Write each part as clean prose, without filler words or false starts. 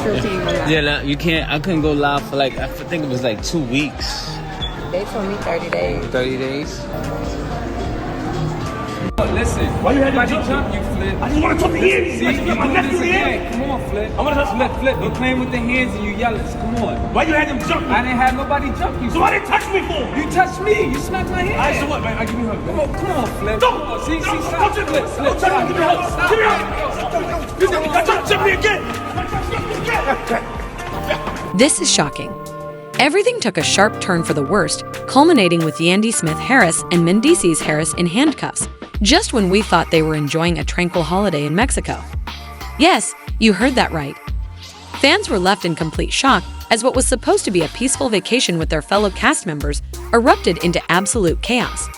sure to even live. Yeah, like, you can't. I couldn't go live for like, I think it was like 2 weeks. They told me 30 days. 30 days. Listen, why you had to jump you, Flip? I just want to talk to you. See, you my doing nephew this here. again. Come on, Flip. I want to Flip. You playing with the hands and you yelling. Come on. Why you had them jump me? I didn't have nobody jump you. So why didn't touch me for? You touched me. You smacked my hand. All right, so what, man? I give you a hug. Come on, Flip. Don't. Come on. See, Don't stop. touch Flip. me. Don't touch me. Give me a hug. Stop. Give me a hug. You jump me again. This is shocking. Everything took a sharp turn for the worst, culminating with Yandy Smith Harris and Mendeecees Harris in handcuffs, just when we thought they were enjoying a tranquil holiday in Mexico. Yes, you heard that right. Fans were left in complete shock as what was supposed to be a peaceful vacation with their fellow cast members erupted into absolute chaos.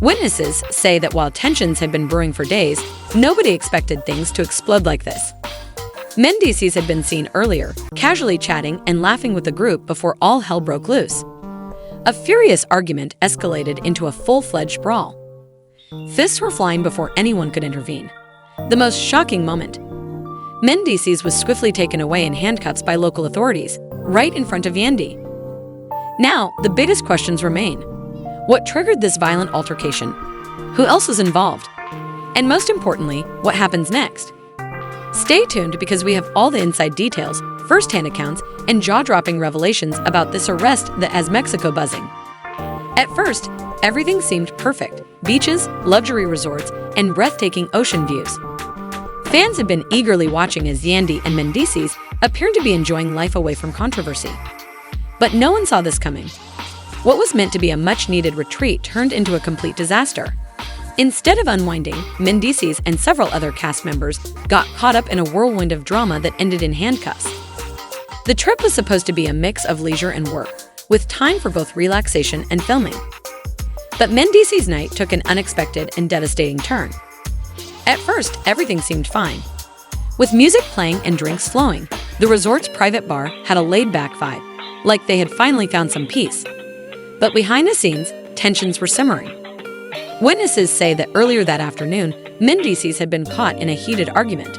Witnesses say that while tensions had been brewing for days, nobody expected things to explode like this. Mendeecees had been seen earlier, casually chatting and laughing with the group before all hell broke loose. A furious argument escalated into a full-fledged brawl. Fists were flying before anyone could intervene. The most shocking moment. Mendeecees was swiftly taken away in handcuffs by local authorities, right in front of Yandy. Now, the biggest questions remain. What triggered this violent altercation? Who else was involved? And most importantly, what happens next? Stay tuned because we have all the inside details, first-hand accounts, and jaw-dropping revelations about this arrest that has Mexico buzzing. At first, everything seemed perfect. Beaches, luxury resorts, and breathtaking ocean views. Fans have been eagerly watching as Yandy and Mendeecees appeared to be enjoying life away from controversy. But no one saw this coming. What was meant to be a much-needed retreat turned into a complete disaster. Instead of unwinding, Mendeecees and several other cast members got caught up in a whirlwind of drama that ended in handcuffs. The trip was supposed to be a mix of leisure and work, with time for both relaxation and filming. But Mendeecees' night took an unexpected and devastating turn. At first, everything seemed fine. With music playing and drinks flowing, the resort's private bar had a laid-back vibe, like they had finally found some peace. But behind the scenes, tensions were simmering. Witnesses say that earlier that afternoon, Mendeecees had been caught in a heated argument.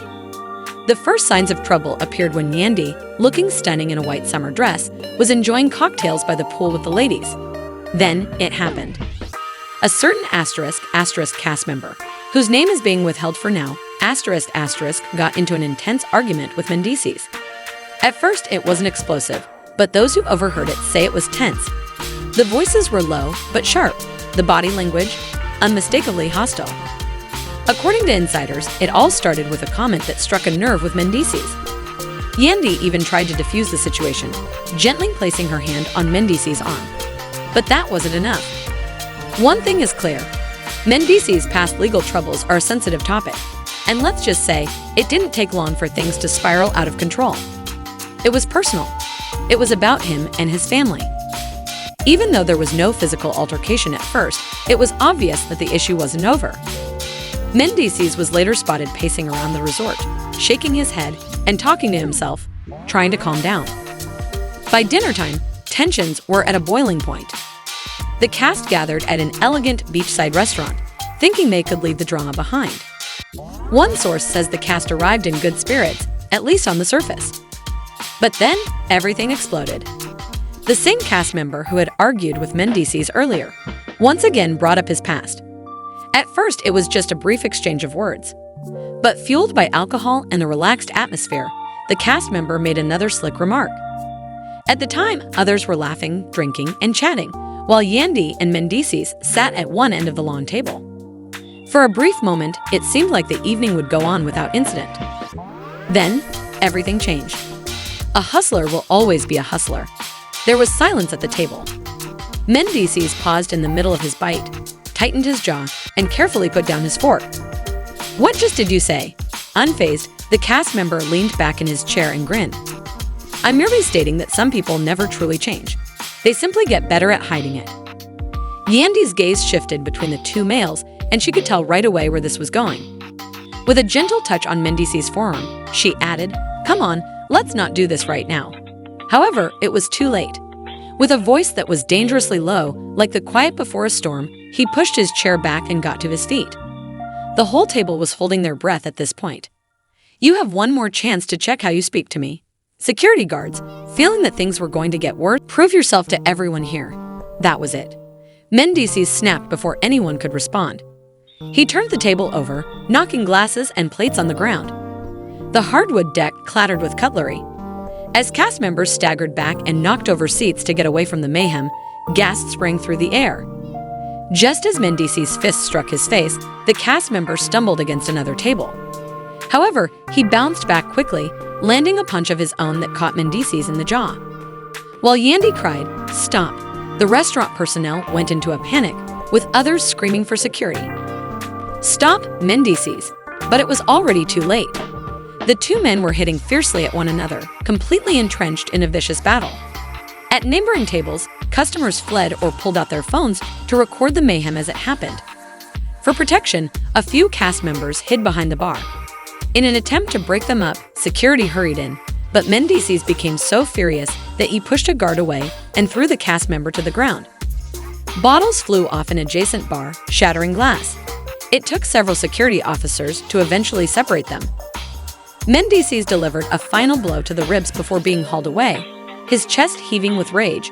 The first signs of trouble appeared when Yandy, looking stunning in a white summer dress, was enjoying cocktails by the pool with the ladies. Then it happened. A certain asterisk cast member, whose name is being withheld for now, got into an intense argument with Mendeecees. At first, it wasn't explosive, but those who overheard it say it was tense. The voices were low but sharp, the body language unmistakably hostile. According to insiders, it all started with a comment that struck a nerve with Mendeecees. Yandy even tried to defuse the situation, gently placing her hand on Mendeecees' arm. But that wasn't enough. One thing is clear. Mendeecees' past legal troubles are a sensitive topic, and let's just say, it didn't take long for things to spiral out of control. It was personal. It was about him and his family. Even though there was no physical altercation at first, it was obvious that the issue wasn't over. Mendeecees was later spotted pacing around the resort, shaking his head and talking to himself, trying to calm down. By dinner time, tensions were at a boiling point. The cast gathered at an elegant beachside restaurant, thinking they could leave the drama behind. One source says the cast arrived in good spirits, at least on the surface. But then, everything exploded. The same cast member who had argued with Mendeecees earlier once again brought up his past. At first, it was just a brief exchange of words. But fueled by alcohol and the relaxed atmosphere, the cast member made another slick remark. At the time, others were laughing, drinking, and chatting, while Yandy and Mendeecees sat at one end of the long table. For a brief moment, it seemed like the evening would go on without incident. Then, everything changed. A hustler will always be a hustler. There was silence at the table. Mendeecees paused in the middle of his bite, tightened his jaw, and carefully put down his fork. "What just did you say?" Unfazed, the cast member leaned back in his chair and grinned. "I'm merely stating that some people never truly change. They simply get better at hiding it." Yandy's gaze shifted between the two males, and she could tell right away where this was going. With a gentle touch on Mendeecees' forearm, she added, "Come on, let's not do this right now." However, it was too late. With a voice that was dangerously low, like the quiet before a storm, he pushed his chair back and got to his feet. The whole table was holding their breath at this point. "You have one more chance to check how you speak to me," Security guards, feeling that things were going to get worse, prove yourself to everyone here. That was it. Mendeecees snapped before anyone could respond. He turned the table over, knocking glasses and plates on the ground. The hardwood deck clattered with cutlery. As cast members staggered back and knocked over seats to get away from the mayhem, gasps rang through the air. Just as Mendeecees' fist struck his face, the cast member stumbled against another table. However, he bounced back quickly, landing a punch of his own that caught Mendeecees in the jaw. While Yandy cried, "Stop!" the restaurant personnel went into a panic, with others screaming for security. Stop Mendeecees! But it was already too late. The two men were hitting fiercely at one another, completely entrenched in a vicious battle. At neighboring tables, customers fled or pulled out their phones to record the mayhem as it happened. For protection, a few cast members hid behind the bar. In an attempt to break them up, security hurried in, but Mendeecees became so furious that he pushed a guard away and threw the cast member to the ground. Bottles flew off an adjacent bar, shattering glass. It took several security officers to eventually separate them. Mendeecees delivered a final blow to the ribs before being hauled away, his chest heaving with rage.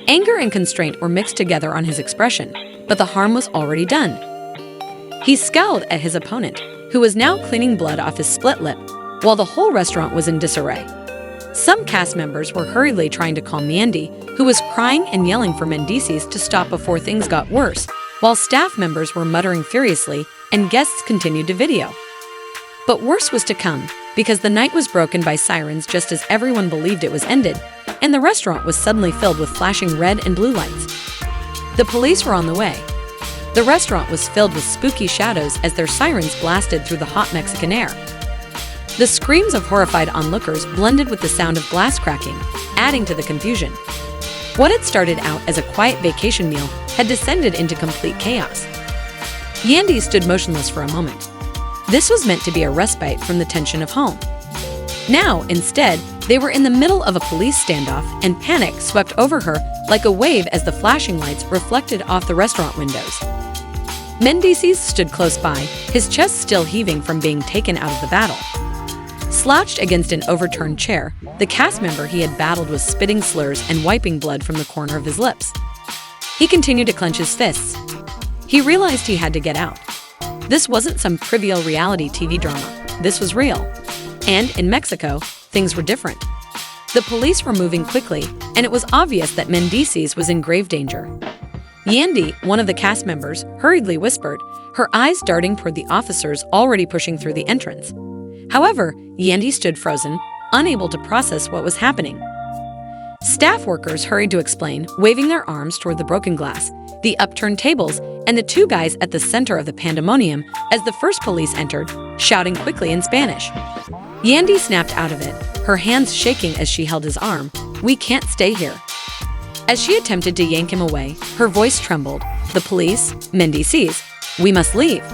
Anger and constraint were mixed together on his expression, but the harm was already done. He scowled at his opponent, who was now cleaning blood off his split lip, while the whole restaurant was in disarray. Some cast members were hurriedly trying to calm Yandy, who was crying and yelling for Mendeecees to stop before things got worse, while staff members were muttering furiously and guests continued to video. But worse was to come, because the night was broken by sirens just as everyone believed it was ended, and the restaurant was suddenly filled with flashing red and blue lights. The police were on the way. The restaurant was filled with spooky shadows as their sirens blasted through the hot Mexican air. The screams of horrified onlookers blended with the sound of glass cracking, adding to the confusion. What had started out as a quiet vacation meal had descended into complete chaos. Yandy stood motionless for a moment. This was meant to be a respite from the tension of home. Now, instead, they were in the middle of a police standoff, and panic swept over her like a wave as the flashing lights reflected off the restaurant windows. Mendeecees stood close by, his chest still heaving from being taken out of the battle. Slouched against an overturned chair, the cast member he had battled was spitting slurs and wiping blood from the corner of his lips. He continued to clench his fists. He realized he had to get out. This wasn't some trivial reality TV drama. This was real. And in Mexico, things were different. The police were moving quickly, and it was obvious that Mendeecees was in grave danger. Yandy, one of the cast members, hurriedly whispered, her eyes darting toward the officers already pushing through the entrance. However, Yandy stood frozen, unable to process what was happening. Staff workers hurried to explain, waving their arms toward the broken glass, the upturned tables, and the two guys at the center of the pandemonium as the first police entered, shouting quickly in Spanish. Yandy snapped out of it, her hands shaking as she held his arm. "We can't stay here." As she attempted to yank him away, her voice trembled. "The police, Mendeecees, we must leave."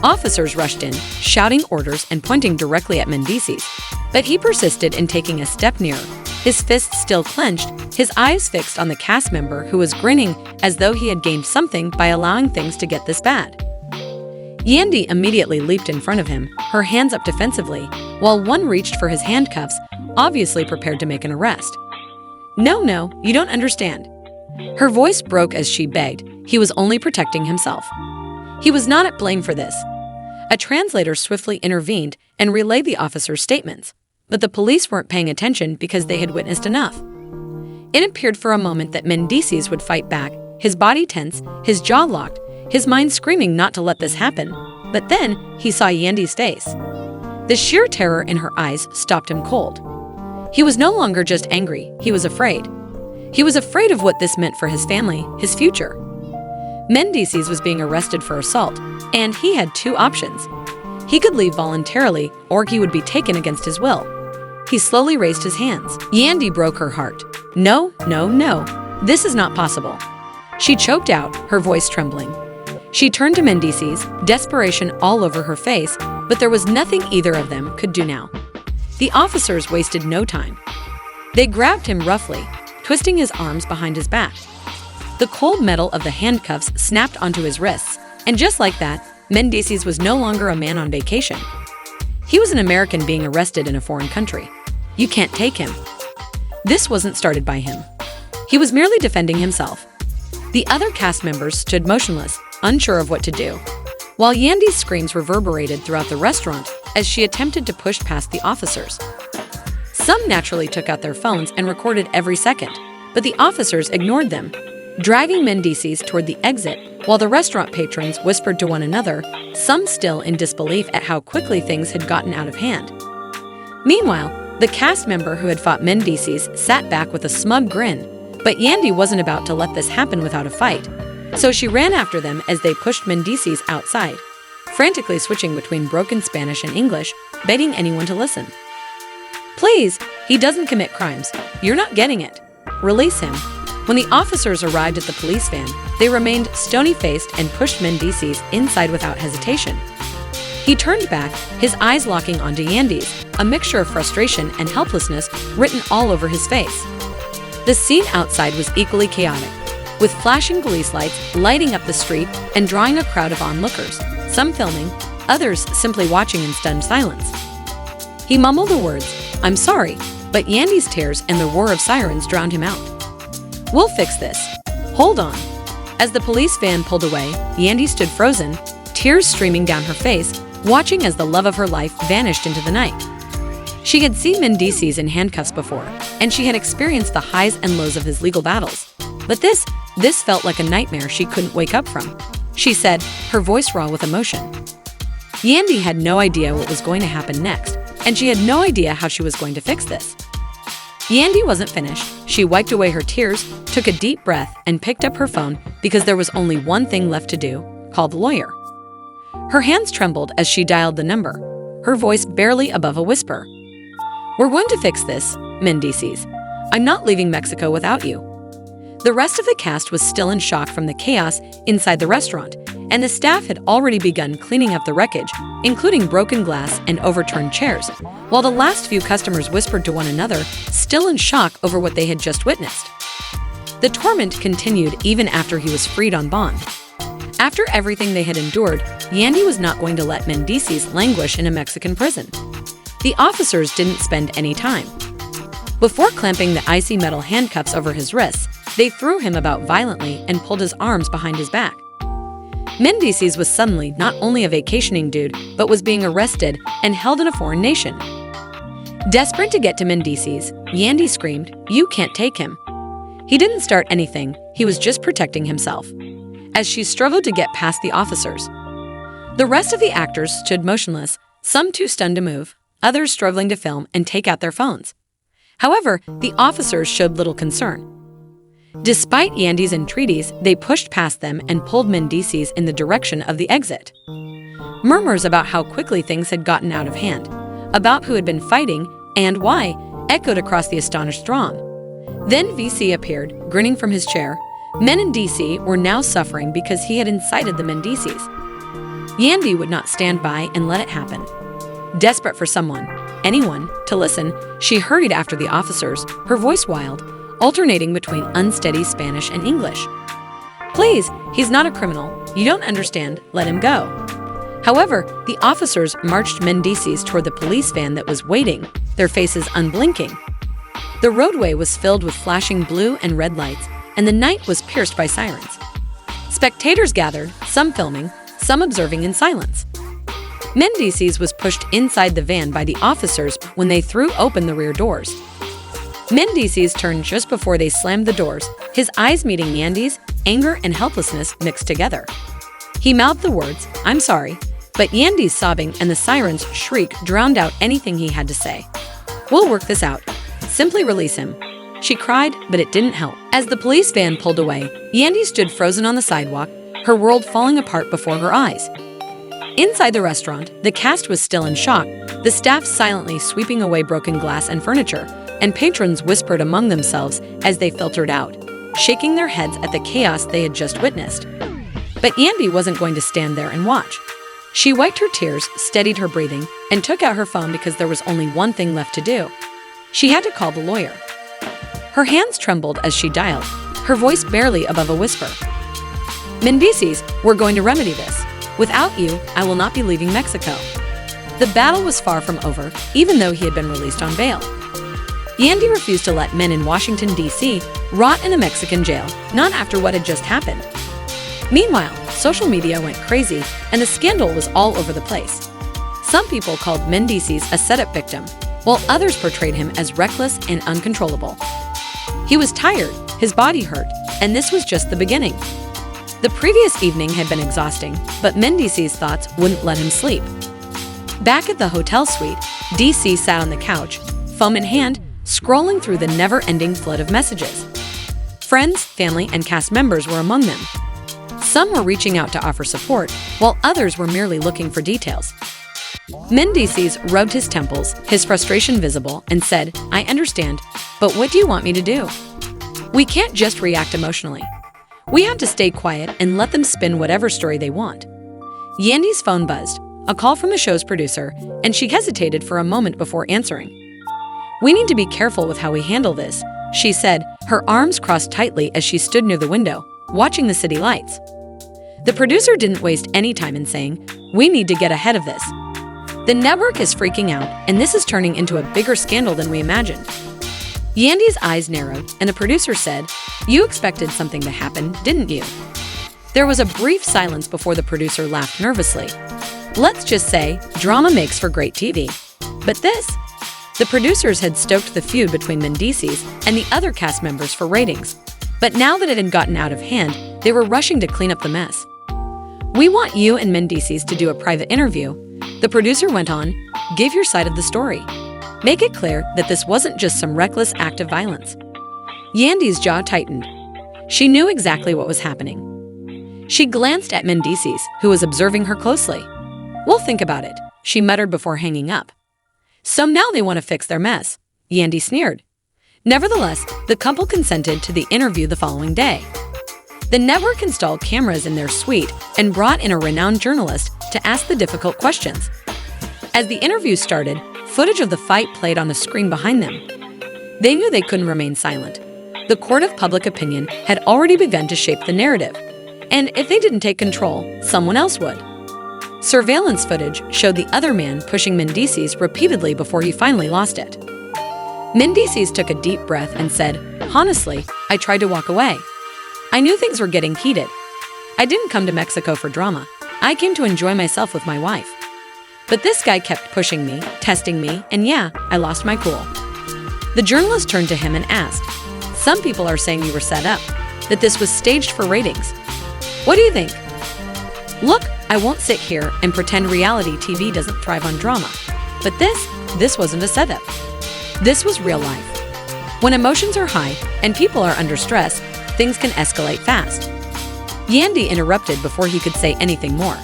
Officers rushed in, shouting orders and pointing directly at Mendeecees, but he persisted in taking a step nearer, his fists still clenched, his eyes fixed on the cast member who was grinning as though he had gained something by allowing things to get this bad. Yandy immediately leaped in front of him, her hands up defensively, while one reached for his handcuffs, obviously prepared to make an arrest. No, you don't understand." Her voice broke as she begged. He was only protecting himself. He was not at blame for this. A translator swiftly intervened and relayed the officer's statements, but the police weren't paying attention because they had witnessed enough. It appeared for a moment that Mendeecees would fight back, his body tense, his jaw locked, his mind screaming not to let this happen. But then he saw Yandy's face. The sheer terror in her eyes stopped him cold. He was no longer just angry, he was afraid. He was afraid of what this meant for his family, his future. Mendeecees was being arrested for assault, and he had two options. He could leave voluntarily, or he would be taken against his will. He slowly raised his hands. Yandy broke her heart. No, this is not possible. She choked out, her voice trembling. She turned to Mendeecees, desperation all over her face, but there was nothing either of them could do now. The officers wasted no time. They grabbed him roughly, twisting his arms behind his back. The cold metal of the handcuffs snapped onto his wrists, and just like that, Mendeecees was no longer a man on vacation. He was an American being arrested in a foreign country. "You can't take him." This wasn't started by him. He was merely defending himself. The other cast members stood motionless, unsure of what to do, while Yandy's screams reverberated throughout the restaurant as she attempted to push past the officers. Some naturally took out their phones and recorded every second, but the officers ignored them, dragging Mendeecees toward the exit while the restaurant patrons whispered to one another, some still in disbelief at how quickly things had gotten out of hand. Meanwhile, the cast member who had fought Mendeecees sat back with a smug grin, but Yandy wasn't about to let this happen without a fight, so she ran after them as they pushed Mendeecees outside, frantically switching between broken Spanish and English, begging anyone to listen. "Please, he doesn't commit crimes. You're not getting it. Release him." When the officers arrived at the police van, they remained stony-faced and pushed Mendeecees inside without hesitation. He turned back, his eyes locking onto Yandy's, a mixture of frustration and helplessness written all over his face. The scene outside was equally chaotic, with flashing police lights lighting up the street and drawing a crowd of onlookers, some filming, others simply watching in stunned silence. He mumbled the words, "I'm sorry," but Yandy's tears and the roar of sirens drowned him out. "We'll fix this. Hold on." As the police van pulled away, Yandy stood frozen, tears streaming down her face, watching as the love of her life vanished into the night. She had seen Mendeecees in handcuffs before, and she had experienced the highs and lows of his legal battles. But this felt like a nightmare she couldn't wake up from, she said, her voice raw with emotion. Yandy had no idea what was going to happen next, and she had no idea how she was going to fix this. Yandy wasn't finished. She wiped away her tears, took a deep breath, and picked up her phone because there was only one thing left to do: call the lawyer. Her hands trembled as she dialed the number, her voice barely above a whisper. "We're going to fix this, Mendeecees. I'm not leaving Mexico without you." The rest of the cast was still in shock from the chaos inside the restaurant, and the staff had already begun cleaning up the wreckage, including broken glass and overturned chairs, while the last few customers whispered to one another, still in shock over what they had just witnessed. The torment continued even after he was freed on bond. After everything they had endured, Yandy was not going to let Mendeecees languish in a Mexican prison. The officers didn't spend any time. Before clamping the icy metal handcuffs over his wrists, they threw him about violently and pulled his arms behind his back. Mendeecees was suddenly not only a vacationing dude, but was being arrested and held in a foreign nation. Desperate to get to Mendeecees, Yandy screamed, "You can't take him." He didn't start anything, he was just protecting himself, as she struggled to get past the officers. The rest of the actors stood motionless, some too stunned to move, others struggling to film and take out their phones. However, the officers showed little concern. Despite Yandy's entreaties, they pushed past them and pulled Mendeecees in the direction of the exit. Murmurs about how quickly things had gotten out of hand, about who had been fighting and why, echoed across the astonished throng. Then VC appeared, grinning from his chair. Men in DC were now suffering because he had incited the Mendeecees. Yandy would not stand by and let it happen. Desperate for someone, anyone, to listen, she hurried after the officers, her voice wild, alternating between unsteady Spanish and English. "Please, he's not a criminal. You don't understand. Let him go." However, the officers marched Mendeecees toward the police van that was waiting, their faces unblinking. The roadway was filled with flashing blue and red lights, and the night was pierced by sirens. Spectators gathered, some filming, some observing in silence. Mendeecees was pushed inside the van by the officers when they threw open the rear doors. Mendeecees turned just before they slammed the doors, his eyes meeting Yandy's, anger and helplessness mixed together. He mouthed the words, "I'm sorry," but Yandy's sobbing and the siren's shriek drowned out anything he had to say. "We'll work this out. Simply release him." She cried, but it didn't help. As the police van pulled away, Yandy stood frozen on the sidewalk, her world falling apart before her eyes. Inside the restaurant, the cast was still in shock, the staff silently sweeping away broken glass and furniture, and patrons whispered among themselves as they filtered out, shaking their heads at the chaos they had just witnessed. But Yandy wasn't going to stand there and watch. She wiped her tears, steadied her breathing, and took out her phone because there was only one thing left to do. She had to call the lawyer. Her hands trembled as she dialed, her voice barely above a whisper. "Mendeecees, we're going to remedy this. Without you, I will not be leaving Mexico." The battle was far from over, even though he had been released on bail. Yandy refused to let men in Washington, D.C. rot in a Mexican jail, not after what had just happened. Meanwhile, social media went crazy and the scandal was all over the place. Some people called Mendeecees a setup victim, while others portrayed him as reckless and uncontrollable. He was tired, his body hurt, and this was just the beginning. The previous evening had been exhausting, but Mendeecees' thoughts wouldn't let him sleep. Back at the hotel suite, DC sat on the couch, phone in hand, scrolling through the never-ending flood of messages. Friends, family, and cast members were among them. Some were reaching out to offer support, while others were merely looking for details. Mendeecees rubbed his temples, his frustration visible, and said, "I understand, but what do you want me to do? We can't just react emotionally. We have to stay quiet and let them spin whatever story they want." Yandy's phone buzzed, a call from the show's producer, and she hesitated for a moment before answering. "We need to be careful with how we handle this," she said, her arms crossed tightly as she stood near the window, watching the city lights. The producer didn't waste any time in saying, "We need to get ahead of this. The network is freaking out, and this is turning into a bigger scandal than we imagined." Yandy's eyes narrowed, and the producer said, "You expected something to happen, didn't you?" There was a brief silence before the producer laughed nervously. "Let's just say, drama makes for great TV. But this?" The producers had stoked the feud between Mendeecees and the other cast members for ratings. But now that it had gotten out of hand, they were rushing to clean up the mess. "We want you and Mendeecees to do a private interview," the producer went on. "Give your side of the story. Make it clear that this wasn't just some reckless act of violence." Yandy's jaw tightened. She knew exactly what was happening. She glanced at Mendeecees, who was observing her closely. "We'll think about it," she muttered before hanging up. "So now they want to fix their mess," Yandy sneered. Nevertheless, the couple consented to the interview the following day. The network installed cameras in their suite and brought in a renowned journalist to ask the difficult questions. As the interview started, footage of the fight played on the screen behind them. They knew they couldn't remain silent. The court of public opinion had already begun to shape the narrative, and if they didn't take control, someone else would. Surveillance footage showed the other man pushing Mendeecees repeatedly before he finally lost it. Mendeecees took a deep breath and said, "Honestly, I tried to walk away. I knew things were getting heated. I didn't come to Mexico for drama. I came to enjoy myself with my wife. But this guy kept pushing me, testing me, and yeah, I lost my cool." The journalist turned to him and asked, "Some people are saying you were set up, that this was staged for ratings. What do you think?" "Look, I won't sit here and pretend reality TV doesn't thrive on drama. But this wasn't a setup. This was real life. When emotions are high and people are under stress, things can escalate fast." Yandy interrupted before he could say anything more.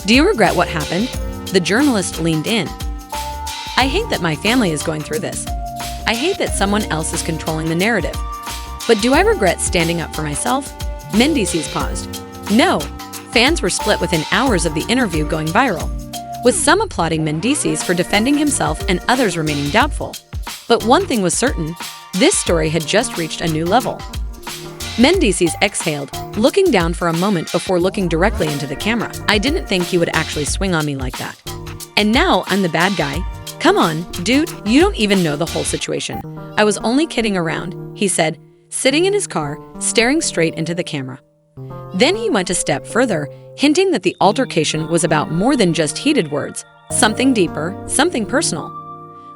"Do you regret what happened?" The journalist leaned in. "I hate that my family is going through this. I hate that someone else is controlling the narrative. But do I regret standing up for myself?" Mendeecees paused. "No." Fans were split within hours of the interview going viral, with some applauding Mendeecees for defending himself and others remaining doubtful. But one thing was certain, this story had just reached a new level. Mendeecees exhaled, looking down for a moment before looking directly into the camera. "I didn't think you would actually swing on me like that. And now I'm the bad guy? Come on, dude, you don't even know the whole situation. I was only kidding around," he said, sitting in his car, staring straight into the camera. Then he went a step further, hinting that the altercation was about more than just heated words, something deeper, something personal.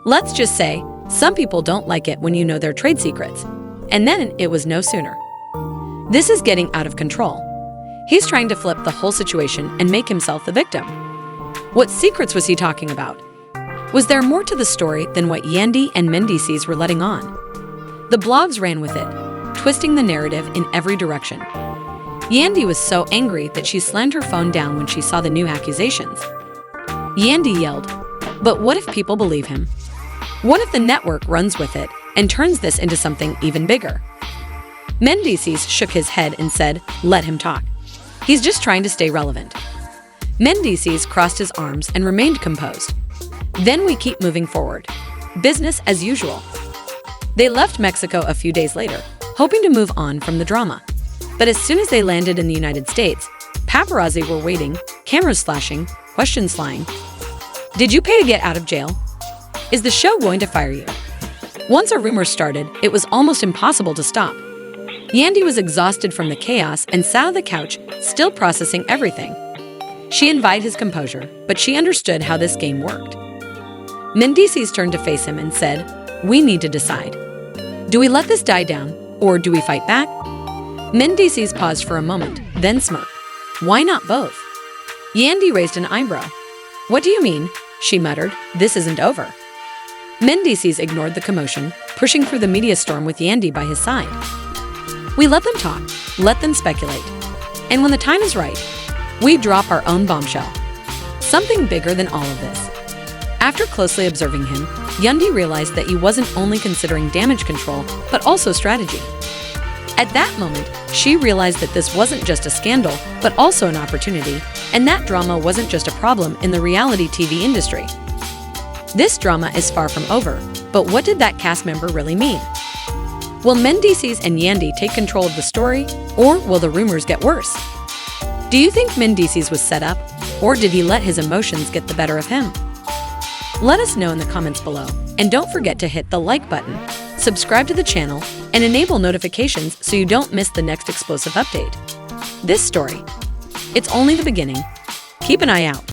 "Let's just say, some people don't like it when you know their trade secrets." And then it was no sooner. "This is getting out of control." He's trying to flip the whole situation and make himself the victim. What secrets was he talking about? Was there more to the story than what Yandy and Mendeecees were letting on? The blogs ran with it, twisting the narrative in every direction. Yandy was so angry that she slammed her phone down when she saw the new accusations. Yandy yelled, "But what if people believe him? What if the network runs with it and turns this into something even bigger?" Mendeecees shook his head and said, "Let him talk. He's just trying to stay relevant." Mendeecees crossed his arms and remained composed. "Then we keep moving forward. Business as usual." They left Mexico a few days later, hoping to move on from the drama. But as soon as they landed in the United States, paparazzi were waiting, cameras flashing, questions flying. "Did you pay to get out of jail? Is the show going to fire you? Once a rumor started, it was almost impossible to stop. Yandy was exhausted from the chaos and sat on the couch, still processing everything. She invited his composure, but she understood how this game worked. Mendeecees turned to face him and said, "We need to decide. Do we let this die down, or do we fight back?" Mendeecees paused for a moment, then smirked. "Why not both?" Yandy raised an eyebrow. "What do you mean?" she muttered. "This isn't over." Mendeecees ignored the commotion, pushing through the media storm with Yandy by his side. "We let them talk, let them speculate. And when the time is right, we drop our own bombshell. Something bigger than all of this." After closely observing him, Yandy realized that he wasn't only considering damage control, but also strategy. At that moment, she realized that this wasn't just a scandal, but also an opportunity, and that drama wasn't just a problem in the reality TV industry. This drama is far from over, but what did that cast member really mean? Will Mendeecees and Yandy take control of the story, or will the rumors get worse? Do you think Mendeecees was set up, or did he let his emotions get the better of him? Let us know in the comments below, and don't forget to hit the like button, subscribe to the channel, and enable notifications so you don't miss the next explosive update. This story, it's only the beginning. Keep an eye out.